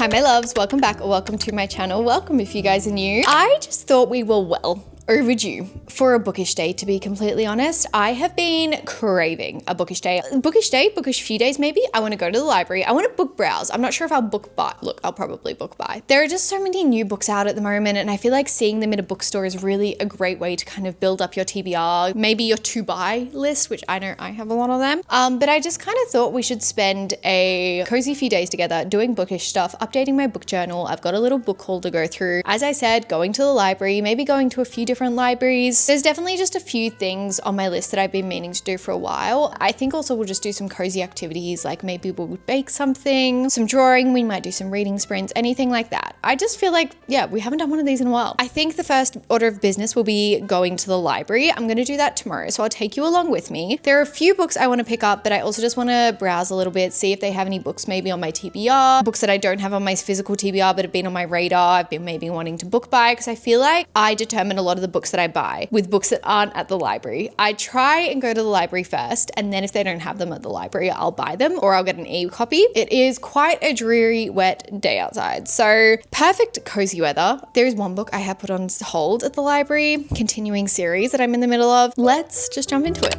Hi my loves, welcome back or welcome to my channel. Welcome if you guys are new. I just thought we were overdue for a bookish day, to be completely honest. I have been craving a bookish day. Bookish few days maybe. I want to go to the library. I want to book browse. I'm not sure if I'll book buy. Look, I'll probably book buy. There are just so many new books out at the moment and I feel like seeing them in a bookstore is really a great way to kind of build up your TBR, maybe your to buy list, which I know I have a lot of them. But I just kind of thought we should spend a cozy few days together doing bookish stuff, updating my book journal. I've got a little book haul to go through. As I said, going to the library, maybe going to a few different libraries. There's definitely just a few things on my list that I've been meaning to do for a while. I think also we'll just do some cozy activities, like maybe we'll bake something, some drawing, we might do some reading sprints, anything like that. I just feel like, yeah, we haven't done one of these in a while. I think the first order of business will be going to the library. I'm going to do that tomorrow, so I'll take you along with me. There are a few books I want to pick up, but I also just want to browse a little bit, see if they have any books maybe on my TBR, books that I don't have on my physical TBR but have been on my radar. I've been maybe wanting to book buy because I feel like I determine a lot of the books that I buy with books that aren't at the library. I try and go to the library first, and then if they don't have them at the library, I'll buy them or I'll get an e-copy. It is quite a dreary, wet day outside, so perfect cozy weather. There is one book I have put on hold at the library, continuing series that I'm in the middle of. Let's just jump into it.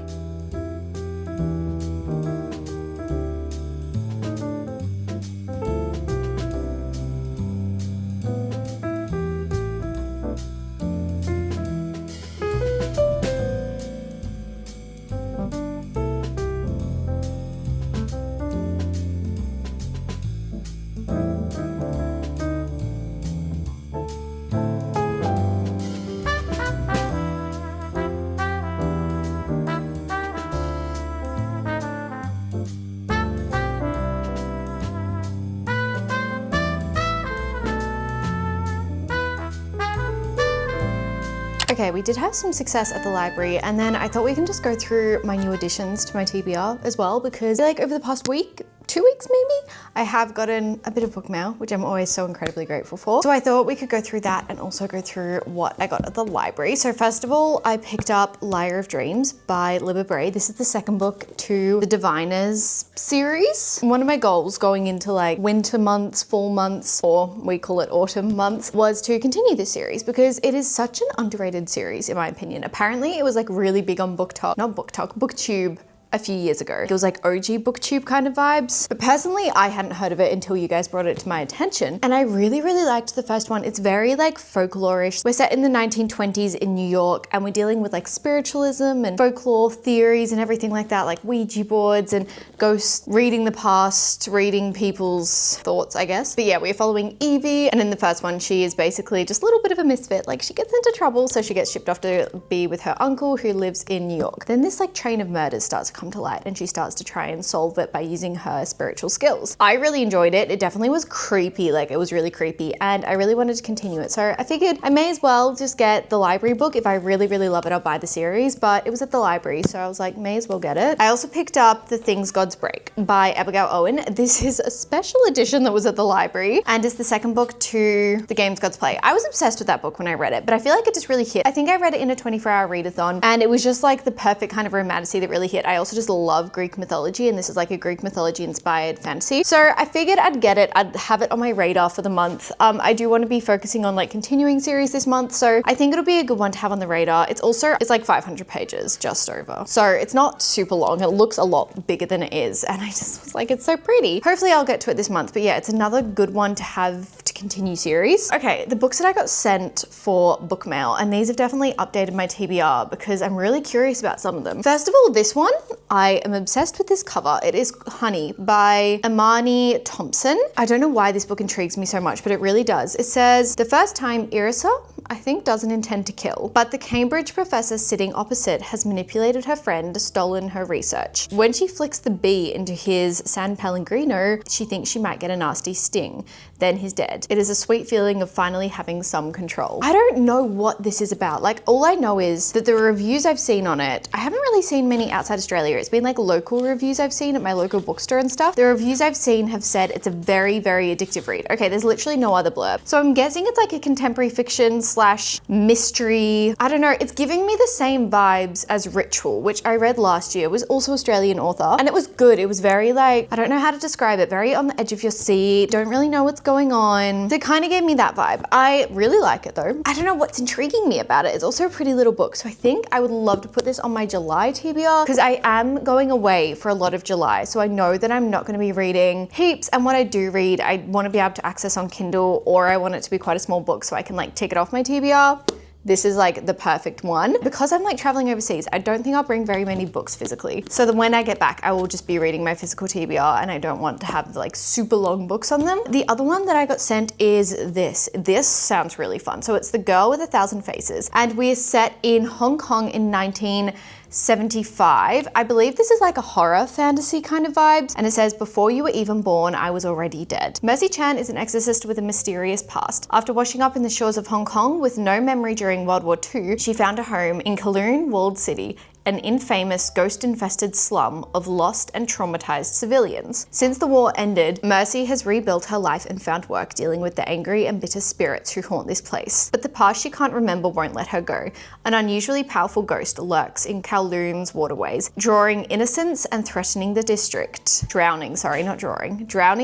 Okay, we did have some success at the library, and then I thought we can just go through my new additions to my TBR as well, because like over the past week, 2 weeks maybe, I have gotten a bit of book mail, which I'm always so incredibly grateful for. So I thought we could go through that and also go through what I got at the library. So first of all, I picked up Liar of Dreams by Libba Bray. This is the second book to the Diviners series. One of my goals going into like winter months, fall months, or we call it autumn months, was to continue this series because it is such an underrated series in my opinion. Apparently it was like really big on booktube a few years ago. It was like OG booktube kind of vibes. But personally, I hadn't heard of it until you guys brought it to my attention. And I really, really liked the first one. It's very like folklorish. We're set in the 1920s in New York and we're dealing with like spiritualism and folklore theories and everything like that, like Ouija boards and ghosts, reading the past, reading people's thoughts, I guess. But yeah, we're following Evie. And in the first one, she is basically just a little bit of a misfit. Like she gets into trouble, so she gets shipped off to be with her uncle who lives in New York. Then this like train of murders starts to come to light and she starts to try and solve it by using her spiritual skills. I really enjoyed it. It definitely was creepy, like it was really creepy, and I really wanted to continue it. So I figured I may as well just get the library book. If I really, really love it, I'll buy the series, but it was at the library, so I was like, may as well get it. I also picked up The Things Gods Break by Abigail Owen. This is a special edition that was at the library and it's the second book to The Games Gods Play. I was obsessed with that book when I read it, but I feel like it just really hit. I think I read it in a 24-hour readathon and it was just like the perfect kind of romantasy that really hit. I also just love Greek mythology and this is like a Greek mythology inspired fantasy. So I figured I'd get it. I'd have it on my radar for the month. I do want to be focusing on like continuing series this month. So I think it'll be a good one to have on the radar. It's like 500 pages, just over. So it's not super long. It looks a lot bigger than it is. And I just was like, it's so pretty. Hopefully I'll get to it this month. But yeah, it's another good one to have to continue series. Okay, the books that I got sent for book mail, and these have definitely updated my TBR because I'm really curious about some of them. First of all, this one, I am obsessed with this cover. It is Honey by Imani Thompson. I don't know why this book intrigues me so much, but it really does. It says, the first time Irisa, I think, doesn't intend to kill, but the Cambridge professor sitting opposite has manipulated her friend, stolen her research. When she flicks the bee into his San Pellegrino, she thinks she might get a nasty sting. Then he's dead. It is a sweet feeling of finally having some control. I don't know what this is about. Like, all I know is that the reviews I've seen on it, I haven't really seen many outside Australia. It's been like local reviews I've seen at my local bookstore and stuff. The reviews I've seen have said it's a very, very addictive read. Okay, there's literally no other blurb. So I'm guessing it's like a contemporary fiction / slash mystery. I don't know, it's giving me the same vibes as Ritual, which I read last year. It was also Australian author, and it was good. It was very like, I don't know how to describe it, very on the edge of your seat, don't really know what's going on. So it kind of gave me that vibe. I really like it though. I don't know what's intriguing me about it. It's also a pretty little book, so I think I would love to put this on my July TBR because I am going away for a lot of July, so I know that I'm not going to be reading heaps, and what I do read, I want to be able to access on Kindle, or I want it to be quite a small book so I can like tick it off my TBR. This is like the perfect one. Because I'm like traveling overseas, I don't think I'll bring very many books physically. So that when I get back, I will just be reading my physical TBR, and I don't want to have like super long books on them. The other one that I got sent is this. This sounds really fun. So it's The Girl with a Thousand Faces, and we're set in Hong Kong in 1975. I believe this is like a horror fantasy kind of vibes, and it says, before you were even born, I was already dead. Mercy Chan is an exorcist with a mysterious past. After washing up in the shores of Hong Kong with no memory during World War II, she found a home in Kowloon Walled City, an infamous ghost-infested slum of lost and traumatized civilians. Since the war ended, Mercy has rebuilt her life and found work dealing with the angry and bitter spirits who haunt this place. But the past she can't remember won't let her go. An unusually powerful ghost lurks in Kowloon's waterways, drawing innocence and threatening the district. Drowning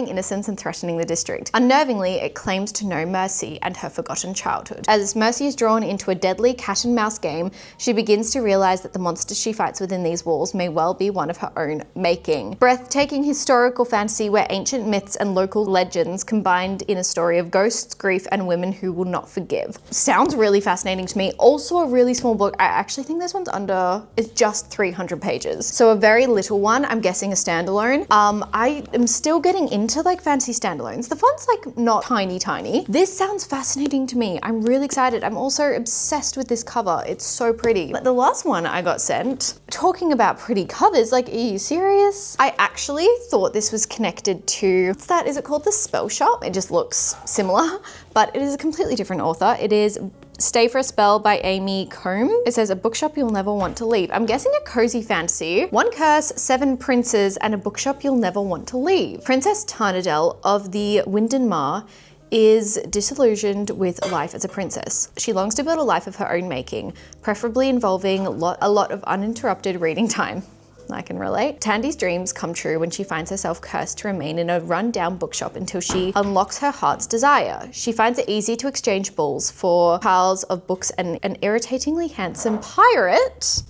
innocence and threatening the district. Unnervingly, it claims to know Mercy and her forgotten childhood. As Mercy is drawn into a deadly cat and mouse game, she begins to realize that the monster she fights within these walls may well be one of her own making. Breathtaking historical fantasy where ancient myths and local legends combined in a story of ghosts, grief, and women who will not forgive. Sounds really fascinating to me. Also a really small book. I actually think this one's it's just 300 pages. So a very little one, I'm guessing a standalone. I am still getting into like fantasy standalones. The font's like not tiny. This sounds fascinating to me. I'm really excited. I'm also obsessed with this cover. It's so pretty. But the last one I got sent, talking about pretty covers, like, are you serious? I actually thought this was connected to, what's that? Is it called The Spell Shop? It just looks similar, but it is a completely different author. It is Stay for a Spell by Amy Combe. It says, a bookshop you'll never want to leave. I'm guessing a cozy fantasy. One curse, 7 princes, and a bookshop you'll never want to leave. Princess Tarnadel of the Winden Mar is disillusioned with life as a princess. She longs to build a life of her own making, preferably involving a lot of uninterrupted reading time. I can relate. Tandy's dreams come true when she finds herself cursed to remain in a run-down bookshop until she unlocks her heart's desire. She finds it easy to exchange balls for piles of books and an irritatingly handsome pirate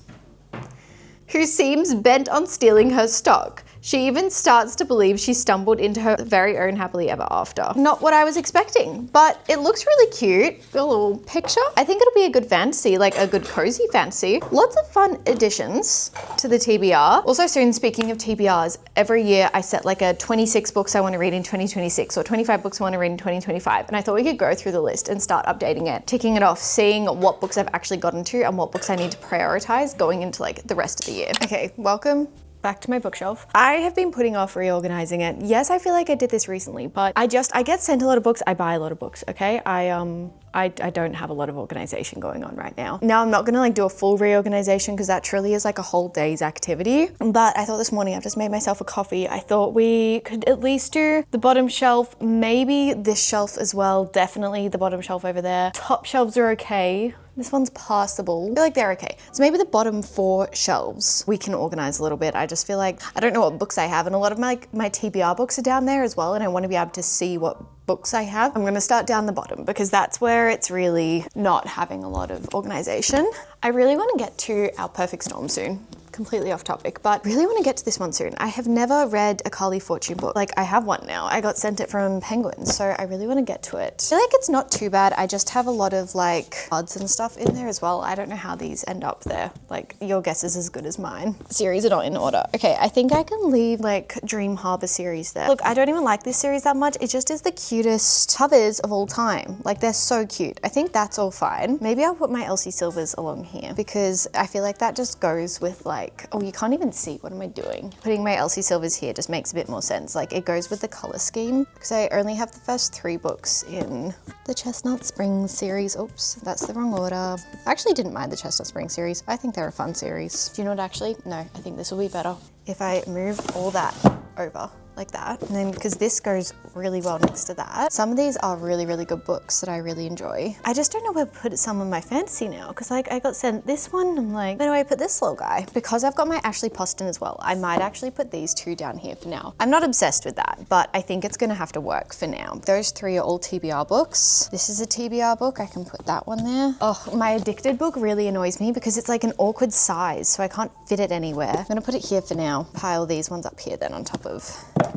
who seems bent on stealing her stock. She even starts to believe she stumbled into her very own happily ever after. Not what I was expecting, but it looks really cute. A little picture. I think it'll be a good fantasy, like a good cozy fantasy. Lots of fun additions to the TBR. Also soon, speaking of TBRs, every year I set like a 26 books I want to read in 2026 or 25 books I want to read in 2025. And I thought we could go through the list and start updating it, ticking it off, seeing what books I've actually gotten to and what books I need to prioritize going into like the rest of the year. Okay, welcome back to my bookshelf. I have been putting off reorganizing it. Yes, I feel like I did this recently, but I get sent a lot of books. I buy a lot of books, okay? I don't have a lot of organization going on right now. Now I'm not gonna like do a full reorganization because that truly is like a whole day's activity. But I thought this morning, I've just made myself a coffee. I thought we could at least do the bottom shelf, maybe this shelf as well. Definitely the bottom shelf over there. Top shelves are okay. This one's passable. I feel like they're okay. So maybe the bottom 4 shelves we can organize a little bit. I just feel like, I don't know what books I have, and a lot of my TBR books are down there as well, and I want to be able to see what books I have. I'm gonna start down the bottom because that's where it's really not having a lot of organization. I really want to get to Our Perfect Storm soon. Completely off topic, but really want to get to this one soon. I have never read a Carly Fortune book. Like, I have one now. I got sent it from Penguin, so I really want to get to it. I feel like it's not too bad. I just have a lot of like cards and stuff in there as well. I don't know how these end up there. Like, your guess is as good as mine. Series are not in order. Okay, I think I can leave like Dream Harbor series there. Look, I don't even like this series that much. It just is the cutest covers of all time. Like, they're so cute. I think that's all fine. Maybe I'll put my Elsie Silvers along here because I feel like that just goes with like, oh, you can't even see, what am I doing? Putting my Elsie Silvers here just makes a bit more sense. Like, it goes with the color scheme because I only have the first 3 books in the Chestnut Springs series. Oops, that's the wrong order. I actually didn't mind the Chestnut Springs series. I think they're a fun series. Do you know what, actually? No, I think this will be better if I move all that over. like that. And then because this goes really well next to that. Some of these are really, really good books that I really enjoy. I just don't know where to put some of my fantasy now, because like I got sent this one, I'm like, where do I put this little guy? Because I've got my Ashley Poston as well, I might actually put these two down here for now. I'm not obsessed with that, but I think it's gonna have to work for now. Those three are all TBR books. This is a TBR book, I can put that one there. Oh, my Addicted book really annoys me because it's like an awkward size, so I can't fit it anywhere. I'm gonna put it here for now. Pile these ones up here then on top of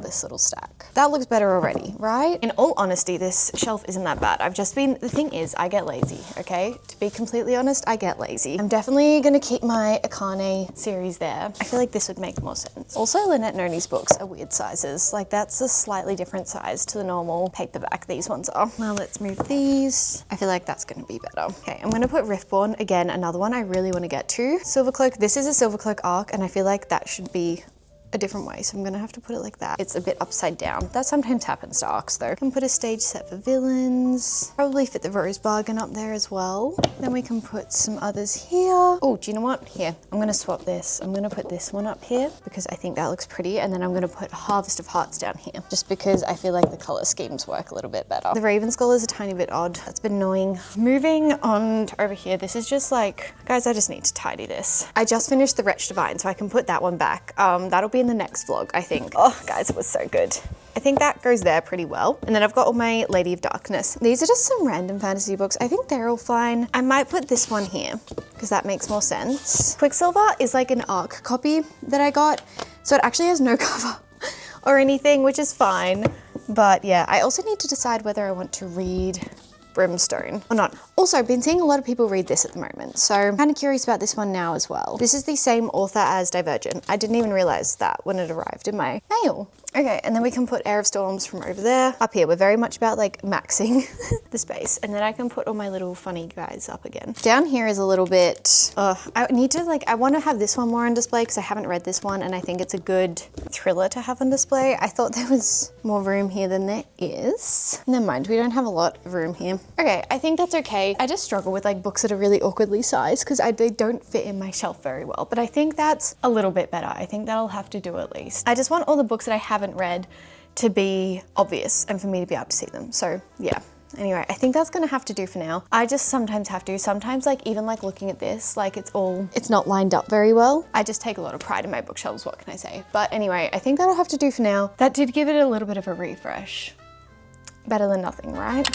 this little stack. That looks better already, right? In all honesty, this shelf isn't that bad. The thing is, I get lazy, okay? To be completely honest, I get lazy. I'm definitely gonna keep my Akane series there. I feel like this would make more sense. Also, Lynette Noni's books are weird sizes. Like that's a slightly different size to the normal paperback these ones are. Now let's move these. I feel like that's gonna be better. Okay, I'm gonna put Riftborn, again, another one I really wanna get to. Silvercloak, this is a Silvercloak arc, and I feel like that should be a different way, so I'm gonna have to put it like that. It's a bit upside down. That sometimes happens to arcs though. I can put a stage set for villains. Probably fit the Rose Bargain up there as well. Then we can put some others here. Oh, do you know what? Here, I'm gonna swap this. I'm gonna put this one up here because I think that looks pretty, and then I'm gonna put Harvest of Hearts down here just because I feel like the color schemes work a little bit better. The Raven Skull is a tiny bit odd. That's been annoying. Moving on to over here, this is just like, guys, I just need to tidy this. I just finished the Wretch Divine, so I can put that one back. That'll be in the next vlog, I think. Oh, guys, it was so good. I think that goes there pretty well. And then I've got all my Lady of Darkness. These are just some random fantasy books. I think they're all fine. I might put this one here because that makes more sense. Quicksilver is like an ARC copy that I got. So it actually has no cover or anything, which is fine. But yeah, I also need to decide whether I want to read Brimstone or not. Also, I've been seeing a lot of people read this at the moment, so I'm kind of curious about this one now as well. This is the same author as Divergent. I didn't even realize that when it arrived in my mail. Okay, and then we can put Air of Storms from over there. Up here, we're very much about like maxing the space. And then I can put all my little funny guys up again. Down here is a little bit, I want to have this one more on display because I haven't read this one and I think it's a good thriller to have on display. I thought there was more room here than there is. Never mind, we don't have a lot of room here. Okay, I think that's okay. I just struggle with like books that are really awkwardly sized because they don't fit in my shelf very well, but I think that's a little bit better. I think that'll have to do at least. I just want all the books that I haven't read to be obvious and for me to be able to see them. So yeah. Anyway, I think that's gonna have to do for now. I just sometimes have to. Sometimes like even like looking at this, like it's not lined up very well. I just take a lot of pride in my bookshelves, what can I say? But anyway, I think that'll have to do for now. That did give it a little bit of a refresh. Better than nothing, right?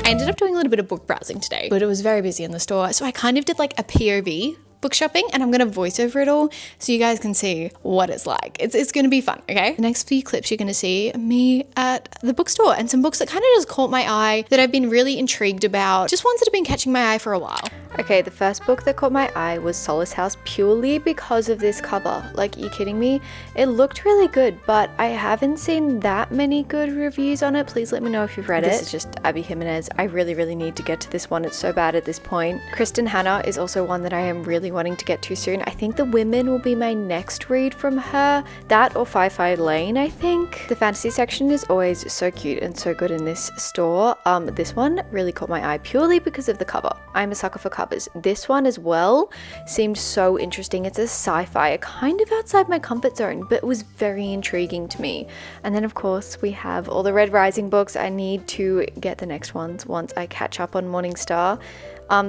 I ended up doing a little bit of book browsing today, but it was very busy in the store. So I kind of did like a POV book shopping and I'm gonna voice over it all so you guys can see what it's like. It's gonna be fun, okay? The next few clips you're gonna see me at the bookstore and some books that kind of just caught my eye that I've been really intrigued about, just ones that have been catching my eye for a while. Okay, the first book that caught my eye was Solace House purely because of this cover. Like, are you kidding me? It looked really good, but I haven't seen that many good reviews on it. Please let me know if you've read it. This is just Abby Jimenez. I really need to get to this one. It's so bad at this point. Kristen Hanna is also one that I am really wanting to get to soon. I think The Women will be my next read from her. That or Fi-Fi Lane, I think. The fantasy section is always so cute and so good in this store. This one really caught my eye purely because of the cover. I'm a sucker for covers. This one as well seemed so interesting. It's a sci-fi, kind of outside my comfort zone, but it was very intriguing to me. And then of course we have all the Red Rising books. I need to get the next ones once I catch up on Morningstar.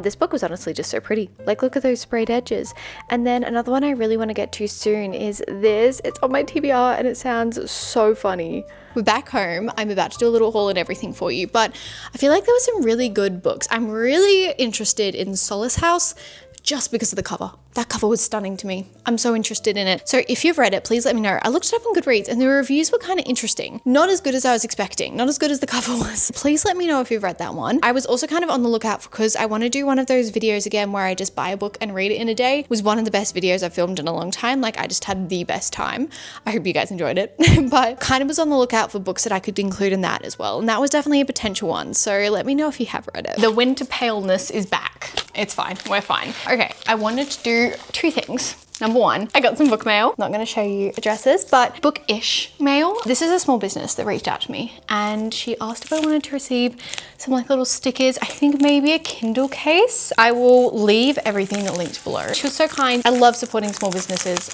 This book was honestly just so pretty. Like, look at those sprayed edges. And then another one I really want to get to soon is this. It's on my TBR and it sounds so funny. We're back home. I'm about to do a little haul and everything for you, but I feel like there were some really good books. I'm really interested in Solace House just because of the cover. That cover was stunning to me. I'm so interested in it. So if you've read it, please let me know. I looked it up on Goodreads and the reviews were kind of interesting. Not as good as I was expecting. Not as good as the cover was. Please let me know if you've read that one. I was also kind of on the lookout because I want to do one of those videos again where I just buy a book and read it in a day. It was one of the best videos I've filmed in a long time. Like I just had the best time. I hope you guys enjoyed it. But kind of was on the lookout for books that I could include in that as well. And that was definitely a potential one. So let me know if you have read it. The winter paleness is back. It's fine. We're fine. Okay. I wanted to do two things. Number one, I got some book mail. Not going to show you addresses, but bookish mail. This is a small business that reached out to me and she asked if I wanted to receive some like little stickers. I think maybe a Kindle case. I will leave everything linked below. She was so kind. I love supporting small businesses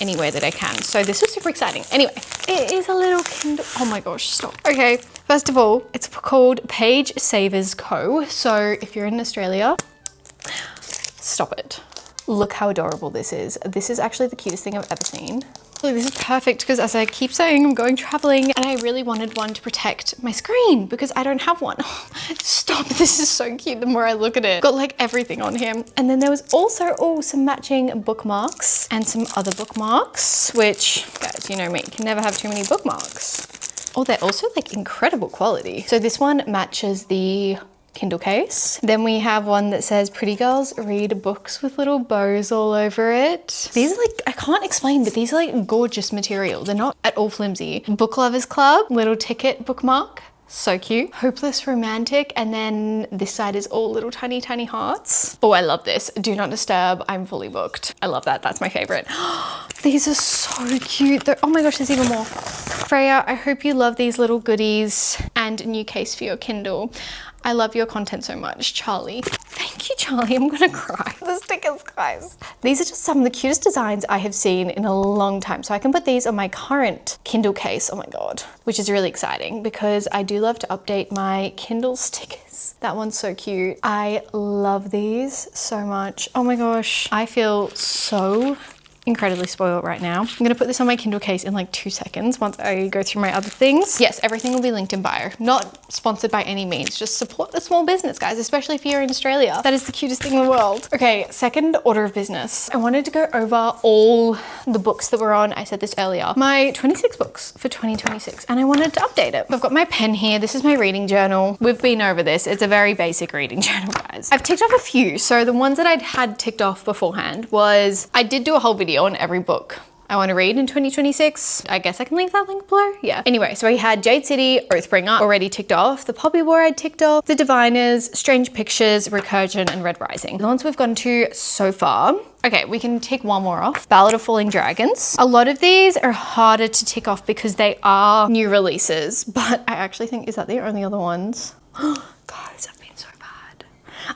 any way that I can. So this was super exciting. Anyway, it is a little Kindle. Oh my gosh, stop. Okay, first of all, it's called Page Savers Co. So if you're in Australia, stop it. Look how adorable this is. This is actually the cutest thing I've ever seen. This is perfect because as I keep saying, I'm going traveling and I really wanted one to protect my screen because I don't have one. Stop, this is so cute the more I look at it. Got like everything on here. And then there was also some matching bookmarks and some other bookmarks, which guys, you know me, you can never have too many bookmarks. Oh, they're also like incredible quality. So this one matches the Kindle case. Then we have one that says pretty girls read books with little bows all over it. These are like, I can't explain, but these are like gorgeous material. They're not at all flimsy. Book Lovers Club, little ticket bookmark. So cute. Hopeless Romantic. And then this side is all little tiny, tiny hearts. Oh, I love this. Do not disturb. I'm fully booked. I love that. That's my favorite. These are so cute. Oh my gosh, there's even more. Freya, I hope you love these little goodies and a new case for your Kindle. I love your content so much, Charlie. Thank you, Charlie. I'm gonna cry. The stickers, guys. These are just some of the cutest designs I have seen in a long time. So I can put these on my current Kindle case, oh my God, which is really exciting because I do love to update my Kindle stickers. That one's so cute. I love these so much. Oh my gosh, I feel so incredibly spoiled right now. I'm gonna put this on my Kindle case in like 2 seconds once I go through my other things. Yes, everything will be linked in bio. Not sponsored by any means, just support the small business, guys, especially if you're in Australia. That is the cutest thing in the world. Okay, second order of business. I wanted to go over all the books that were on, I said this earlier, my 26 books for 2026, and I wanted to update it. I've got my pen here. This is my reading journal. We've been over this. It's a very basic reading journal, guys. I've ticked off a few. So the ones that I'd had ticked off beforehand was, I did do a whole video on every book I want to read in 2026. I guess I can leave that link below. Yeah. Anyway, so we had Jade City, Oathbringer already ticked off. The Poppy War I ticked off. The Diviners, Strange Pictures, Recursion, and Red Rising. The ones we've gone to so far. Okay, we can tick one more off. Ballad of Falling Dragons. A lot of these are harder to tick off because they are new releases, but I actually think, is that the only other ones? Guys, I've been so bad.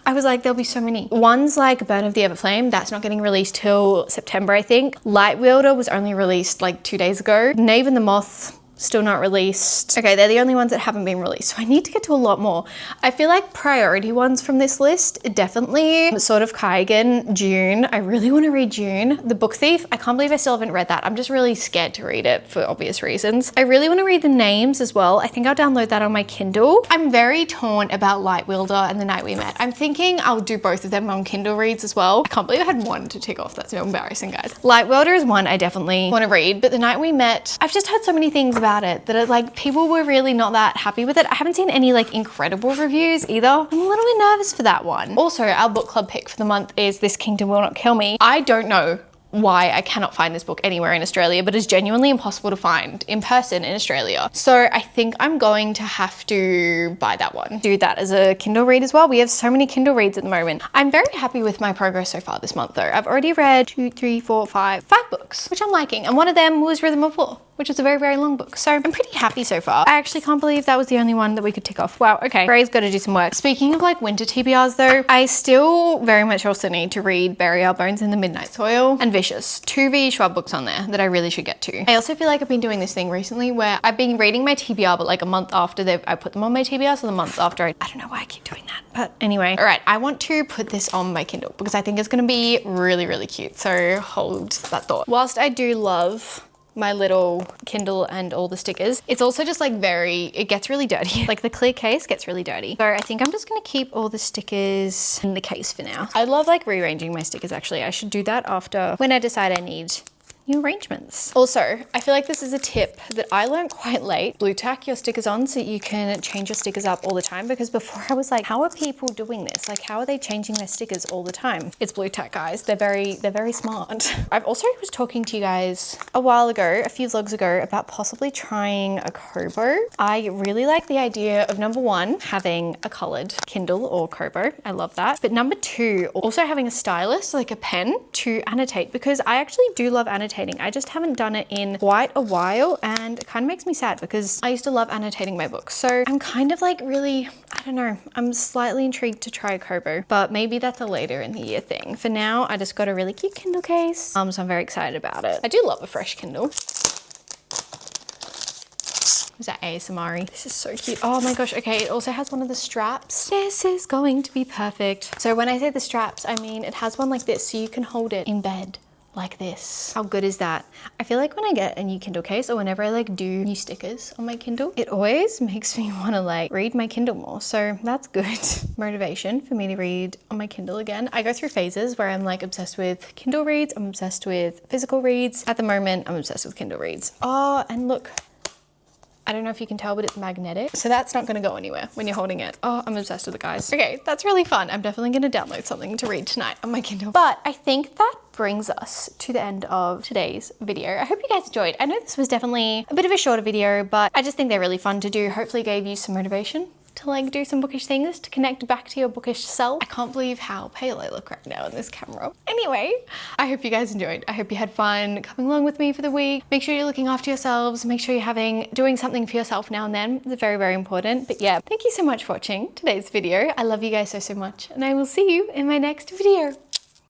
I was like, there'll be so many. Ones like Burn of the Everflame, that's not getting released till September, I think. Lightwielder was only released like 2 days ago. Knave and the Moth, still not released. Okay, they're the only ones that haven't been released. So I need to get to a lot more. I feel like priority ones from this list, definitely Sword of Kaigan, June. I really want to read June. The Book Thief, I can't believe I still haven't read that. I'm just really scared to read it for obvious reasons. I really want to read The Names as well. I think I'll download that on my Kindle. I'm very torn about Lightwielder and The Night We Met. I'm thinking I'll do both of them on Kindle reads as well. I can't believe I had one to tick off. That's so embarrassing, guys. Lightwielder is one I definitely want to read, but The Night We Met, I've just heard so many things about it that like people were really not that happy with it. I haven't seen any like incredible reviews either. I'm a little bit nervous for that one. Also, our book club pick for the month is This Kingdom Will Not Kill Me. I don't know why I cannot find this book anywhere in Australia, but it's genuinely impossible to find in person in Australia. So I think I'm going to have to buy that one. Do that as a Kindle read as well. We have so many Kindle reads at the moment. I'm very happy with my progress so far this month though. I've already read 5 books, which I'm liking. And one of them was Rhythm of War, which is a very, very long book. So I'm pretty happy so far. I actually can't believe that was the only one that we could tick off. Wow, okay. Frey's got to do some work. Speaking of like winter TBRs though, I still very much also need to read Bury Our Bones in the Midnight Soil and Vicious. 2 V. Schwab books on there that I really should get to. I also feel like I've been doing this thing recently where I've been reading my TBR, but like a month after I put them on my TBR, so the month after I don't know why I keep doing that. But anyway, all right, I want to put this on my Kindle because I think it's going to be really, really cute. So hold that thought. Whilst I do love my little Kindle and all the stickers. It's also just like it gets really dirty. Like the clear case gets really dirty. So I think I'm just gonna keep all the stickers in the case for now. I love like rearranging my stickers actually. I should do that after when I decide I need new arrangements. Also, I feel like this is a tip that I learned quite late. Blue tack your stickers on so you can change your stickers up all the time, because before I was like, how are people doing this? Like, how are they changing their stickers all the time? It's blue tack, guys. They're very smart. I've also was talking to you guys a while ago, a few vlogs ago, about possibly trying a Kobo. I really like the idea of number one, having a colored Kindle or Kobo. I love that. But number two, also having a stylus, like a pen to annotate, because I actually do love annotating. I just haven't done it in quite a while, and it kind of makes me sad because I used to love annotating my books. So I'm kind of like really, I don't know, I'm slightly intrigued to try a Kobo, but maybe that's a later in the year thing. For now, I just got a really cute Kindle case, so I'm very excited about it. I do love a fresh Kindle. Is that ASMR-y? This is so cute. Oh my gosh, okay, it also has one of the straps. This is going to be perfect. So when I say the straps, I mean it has one like this, so you can hold it in bed like this. How good is that? I feel like when I get a new Kindle case, or whenever I like do new stickers on my Kindle, it always makes me want to like read my Kindle more. So that's good motivation for me to read on my Kindle again. I go through phases where I'm like obsessed with Kindle reads, I'm obsessed with physical reads. At the moment, I'm obsessed with Kindle reads. Oh, and look, I don't know if you can tell, but it's magnetic. So that's not gonna go anywhere when you're holding it. Oh, I'm obsessed with it, guys. Okay, that's really fun. I'm definitely gonna download something to read tonight on my Kindle. But I think that brings us to the end of today's video. I hope you guys enjoyed. I know this was definitely a bit of a shorter video, but I just think they're really fun to do. Hopefully gave you some motivation to like do some bookish things to connect back to your bookish self. I can't believe how pale I look right now in this camera. Anyway, I hope you guys enjoyed. I hope you had fun coming along with me for the week. Make sure you're looking after yourselves. Make sure you're doing something for yourself now and then. It's very important. But yeah, thank you so much for watching today's video. I love you guys so much, and I will see you in my next video.